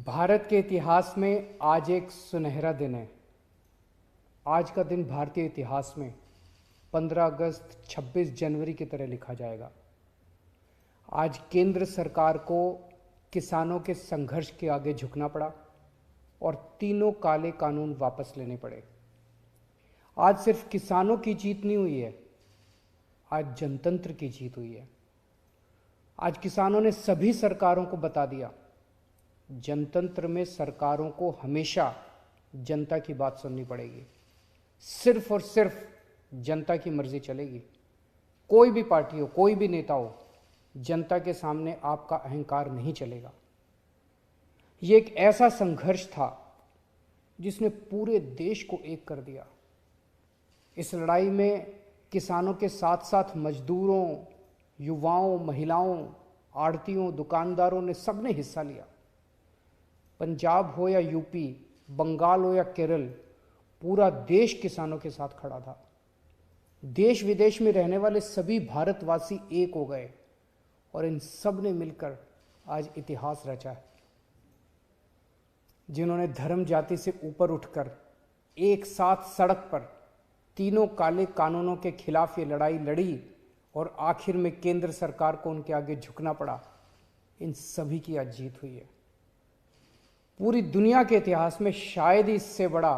भारत के इतिहास में आज एक सुनहरा दिन है। आज का दिन भारतीय इतिहास में 15 अगस्त 26 जनवरी की तरह लिखा जाएगा। आज केंद्र सरकार को किसानों के संघर्ष के आगे झुकना पड़ा और तीनों काले कानून वापस लेने पड़े। आज सिर्फ किसानों की जीत नहीं हुई है, आज जनतंत्र की जीत हुई है। आज किसानों ने सभी सरकारों को बता दिया, जनतंत्र में सरकारों को हमेशा जनता की बात सुननी पड़ेगी। सिर्फ और सिर्फ जनता की मर्जी चलेगी। कोई भी पार्टी हो, कोई भी नेता हो, जनता के सामने आपका अहंकार नहीं चलेगा। ये एक ऐसा संघर्ष था जिसने पूरे देश को एक कर दिया। इस लड़ाई में किसानों के साथ साथ मजदूरों, युवाओं, महिलाओं, आड़तियों, दुकानदारों ने सबने हिस्सा लिया। पंजाब हो या यूपी, बंगाल हो या केरल, पूरा देश किसानों के साथ खड़ा था। देश विदेश में रहने वाले सभी भारतवासी एक हो गए और इन सब ने मिलकर आज इतिहास रचा है। जिन्होंने धर्म जाति से ऊपर उठकर एक साथ सड़क पर तीनों काले कानूनों के खिलाफ ये लड़ाई लड़ी और आखिर में केंद्र सरकार को उनके आगे झुकना पड़ा, इन सभी की आज जीत हुई है। पूरी दुनिया के इतिहास में शायद ही इससे बड़ा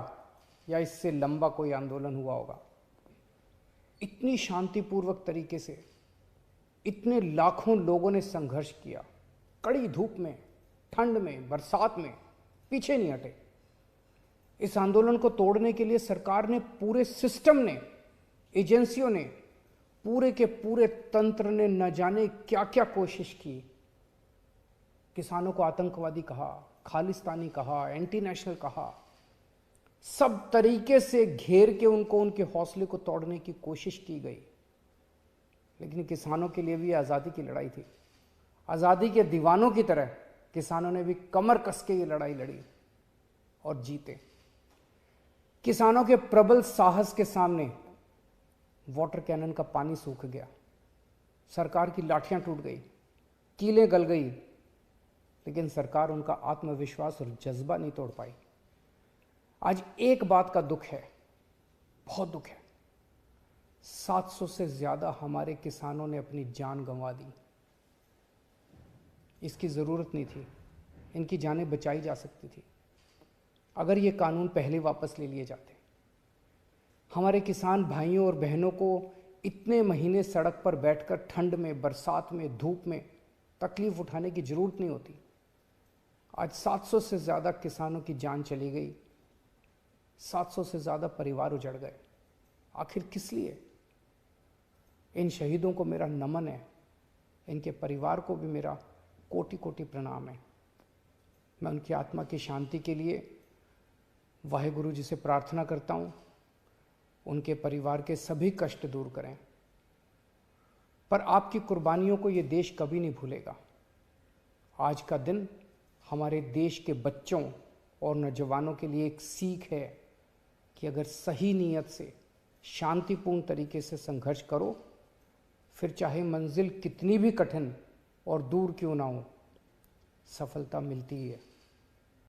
या इससे लंबा कोई आंदोलन हुआ होगा। इतनी शांतिपूर्वक तरीके से इतने लाखों लोगों ने संघर्ष किया, कड़ी धूप में, ठंड में, बरसात में, पीछे नहीं हटे। इस आंदोलन को तोड़ने के लिए सरकार ने, पूरे सिस्टम ने, एजेंसियों ने, पूरे के पूरे तंत्र ने न जाने क्या क्या कोशिश की। किसानों को आतंकवादी कहा, खालिस्तानी कहा, एंटी नेशनल कहा, सब तरीके से घेर के उनको, उनके हौसले को तोड़ने की कोशिश की गई। लेकिन किसानों के लिए भी आज़ादी की लड़ाई थी। आज़ादी के दीवानों की तरह किसानों ने भी कमर कस के ये लड़ाई लड़ी और जीते। किसानों के प्रबल साहस के सामने वाटर कैनन का पानी सूख गया, सरकार की लाठियां टूट गई, कीलें गल गई, लेकिन सरकार उनका आत्मविश्वास और जज्बा नहीं तोड़ पाई। आज एक बात का दुख है, बहुत दुख है, 700 से ज्यादा हमारे किसानों ने अपनी जान गंवा दी। इसकी जरूरत नहीं थी, इनकी जानें बचाई जा सकती थी अगर ये कानून पहले वापस ले लिए जाते। हमारे किसान भाइयों और बहनों को इतने महीने सड़क पर बैठकर ठंड में, बरसात में, धूप में तकलीफ उठाने की जरूरत नहीं होती। आज 700 से ज़्यादा किसानों की जान चली गई, 700 से ज़्यादा परिवार उजड़ गए। आखिर किस लिए? इन शहीदों को मेरा नमन है, इनके परिवार को भी मेरा कोटि कोटि प्रणाम है। मैं उनकी आत्मा की शांति के लिए वाहेगुरु जी से प्रार्थना करता हूँ, उनके परिवार के सभी कष्ट दूर करें। पर आपकी कुर्बानियों को ये देश कभी नहीं भूलेगा। आज का दिन हमारे देश के बच्चों और नौजवानों के लिए एक सीख है कि अगर सही नीयत से, शांतिपूर्ण तरीके से संघर्ष करो, फिर चाहे मंजिल कितनी भी कठिन और दूर क्यों ना हो, सफलता मिलती ही है।